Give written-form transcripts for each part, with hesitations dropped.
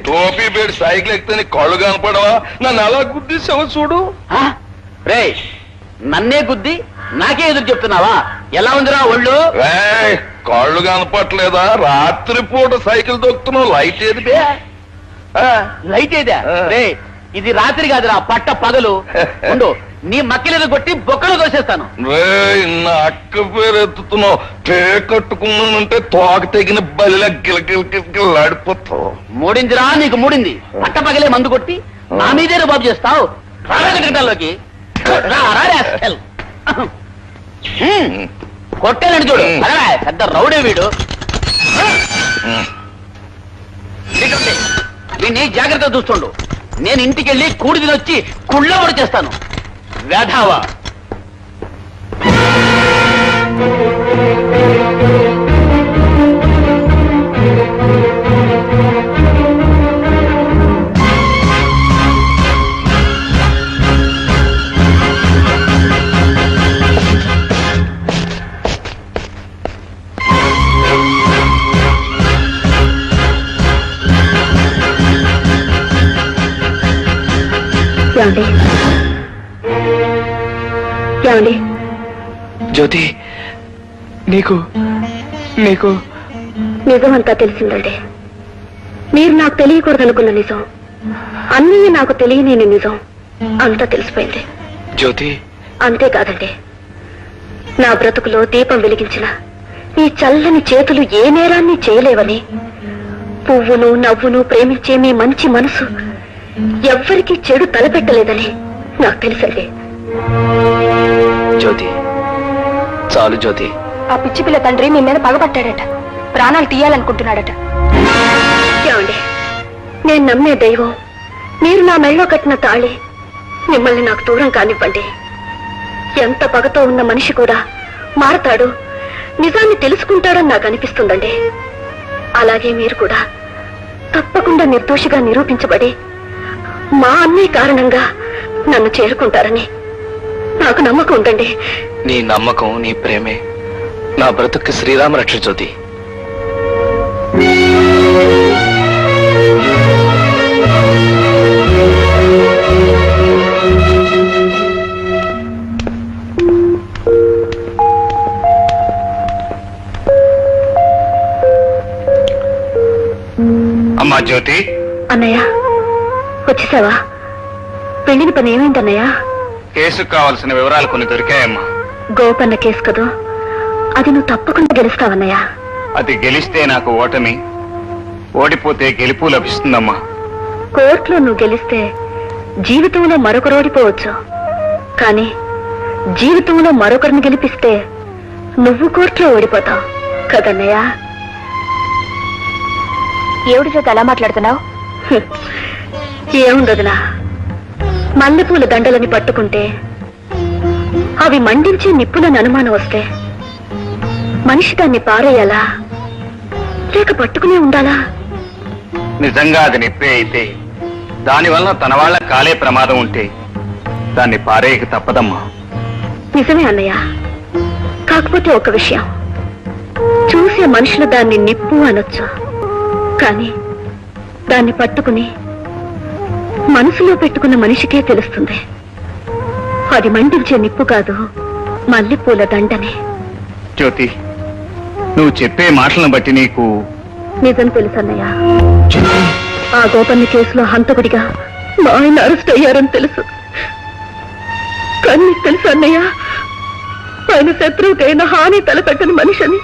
టోపీ పెట్టి సైకిల్ ఎక్కితే నీ కళ్ళు కనపడవా? నన్ను అలా గుద్దేసావు చూడు. రే నన్నే గుద్ది నాకే ఎదురు చెప్తున్నావా? ఎలా ఉందిరా ఒళ్ళు? కళ్ళు కనపట్లేదా? రాత్రిపూట సైకిల్ దొక్కుతున్నావు. లైట్ ఏది బే? లైట్ ఏదా? రే ఇది రాత్రి కాదురా, పట్ట పగలు. ఉండు నీ మక్కిలేదు కొట్టి బొక్కలు దోసేస్తాను. నా అక్క పేరు ఎత్తుతున్నావు. పే కట్టుకున్నానంటే తోక తెగిన బలిలా గిలగిలగిలాడిపోతావు. మూడిందిరా నీకు, మూడింది. పట్ట పగలే మందు కొట్టి నా మీదే బాబు చేస్తావు. రాగటలోకి కొట్టేనండి చూడు. అరే పెద్ద రౌడే వీడు. వీడిని జాగ్రత్త చూస్తుండు. నేను ఇంటికెళ్ళి కూడి తినొచ్చి కుళ్ళ పొడి చేస్తాను. వేధావా జ్యోతి, నీకు నీకు నిజమంతా తెలిసిందండి. మీరు నాకు తెలియకూడదనుకున్న నిజం, అన్నీ నాకు తెలియని నిజం అంతా తెలిసిపోయింది. జ్యోతి, అంతేకాదండి, నా బ్రతుకులో దీపం వెలిగించిన ఈ చల్లని చేతులు ఏ నేరాన్ని చేయలేవని, పువ్వును నవ్వును ప్రేమించే మీ మంచి మనసు ఎవ్వరికీ చెడు తలపెట్టలేదని నాకు తెలుసండి. జ్యోతి, చాలు జ్యోతి. ఆ పిచ్చి పిల్ల తండ్రి మీ మీద పగబట్టాడట, ప్రాణాలు తీయాలనుకుంటున్నాడట. ఏమండి, నేను నమ్మే దైవం, మీరు నా మెళ్ళో కట్టిన తాళి, మిమ్మల్ని నాకు దూరం కానివ్వండి. ఎంత పగతో ఉన్న మనిషి కూడా మారతాడు, నిజాన్ని తెలుసుకుంటాడని నాకు అనిపిస్తుందండి. అలాగే మీరు కూడా తప్పకుండా నిర్దోషిగా నిరూపించబడి మా అన్నయ్య కారణంగా నన్ను చేరుకుంటారని నాకు నమ్మకం ఉందండి. నీ నమ్మకం, నీ ప్రేమే నా బ్రతుక్కి శ్రీరామ రక్ష జ్యోతి. అమ్మా జ్యోతి. అన్నయ్య వచ్చేసావా? పెళ్లిని పని ఏమైందన్నయ్య? కేసుకు కావాల్సిన వివరాలు కొన్ని దొరికాయమ్మా. గోపన్న కేసు కదా, అది నువ్వు తప్పకుండా గెలుస్తావన్నయ్య. అది గెలిస్తే నాకు ఓటమి, ఓడిపోతే గెలుపు లభిస్తుందమ్మా. కోర్టులో నువ్వు గెలిస్తే జీవితంలో మరొకరు ఓడిపోవచ్చు, కానీ జీవితంలో మరొకరిని గెలిపిస్తే నువ్వు కోర్టులో ఓడిపోతావు కదన్నయ్య. ఏమిటి చేత అలా మాట్లాడుతున్నావు? ఏముందదినా, మల్లెపూల దండలని పట్టుకుంటే అవి మండించే నిప్పులని అనుమానం వస్తే మనిషి దాన్ని పారేయాలా లేక పట్టుకునే ఉండాలా? నిజంగా అది నిప్పే అయితే దానివల్ల తన వాళ్ళ కాలే ప్రమాదం ఉంటే దాన్ని పారేయక తప్పదమ్మా. నిజమే అన్నయ్య, కాకపోతే ఒక విషయం, చూసే మనుషులు దాన్ని నిప్పు అనొచ్చు, కానీ దాన్ని పట్టుకుని మనసులో పెట్టుకున్న మనిషికే తెలుస్తుంది అది మండించే నిప్పు కాదు, మల్లెపూల దండని. జ్యోతి, నువ్వు చెప్పే మాటలను బట్టి నీకు నిజం తెలుసన్నయ్య. ఆ గోపన్న కేసులో హంతకుడిగా మా ఆయన అరెస్ట్ అయ్యారని తెలుసు, కానీ నీకు తెలుసు అన్నయ్య, ఆయన శత్రువుకైనా హాని తలపెట్టని మనిషిని.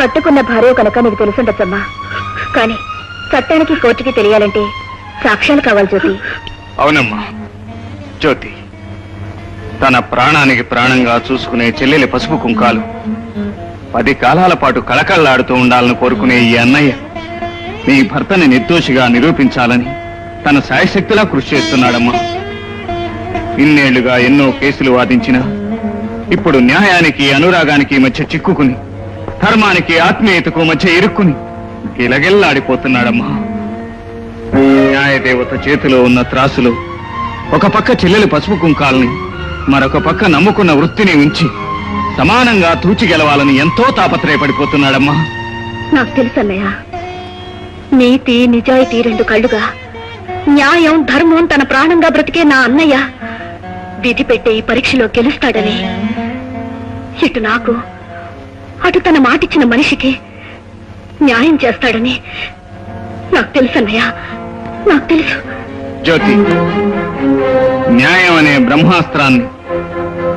కట్టుకున్న భార్య కనుక నీకు తెలుసుండొచ్చమ్మా, కానీ చట్టానికి కోర్టుకి తెలియాలంటే సాక్ష్యాలు కావాలి జ్యోతి. అవునమ్మా జ్యోతి, తన ప్రాణానికి ప్రాణంగా చూసుకునే చెల్లెలి పసుపు కుంకాలు 10 కాలాల పాటు కళకళలాడుతూ ఉండాలని కోరుకునే ఈ అన్నయ్య నీ భర్తని నిర్దోషిగా నిరూపించాలని తన శాయశక్తిలా కృషి చేస్తున్నాడమ్మా. ఇన్నేళ్లుగా ఎన్నో కేసులు వాదించినా ఇప్పుడు న్యాయానికి అనురాగానికి మధ్య చిక్కుకుని, ధర్మానికి ఆత్మీయతకు మధ్య ఇరుక్కుని గిలగిల్లాడిపోతున్నాడమ్మా. న్యాయదేవత చేతిలో ఉన్న త్రాసులో ఒక పక్క చెల్లెలి పసుపు కుంకాలని, మరొక పక్క నమ్ముకున్న వృత్తిని ఉంచి సమానంగా తూచి గెలవాలని ఎంతో తాపత్రయపడిపోతున్నాడమ్మా. నాకు తెలుసన్నయ్య, నీతి నిజాయితీ రెండు కళ్ళుగా న్యాయం ధర్మం తన ప్రాణంగా బ్రతికే నా అన్నయ్య విధి పెట్టే ఈ పరీక్షలో గెలుస్తాడని ఇటు నాకు అటు తన మాటిచ్చిన మనిషికి న్యాయం చేస్తాడని నాకు తెలుసు అన్నయ్య, నాకు తెలుసు. జ్యోతి, న్యాయం అనే బ్రహ్మాస్త్రాన్ని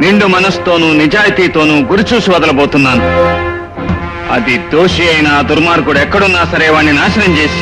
నిండు మనసుతోనూ నిజాయితీతోనూ గురిచూసి వదలబోతున్నాను. అది దోషి అయిన దుర్మార్గుడు ఎక్కడున్నా సరే వాణ్ణి నాశనం చేసి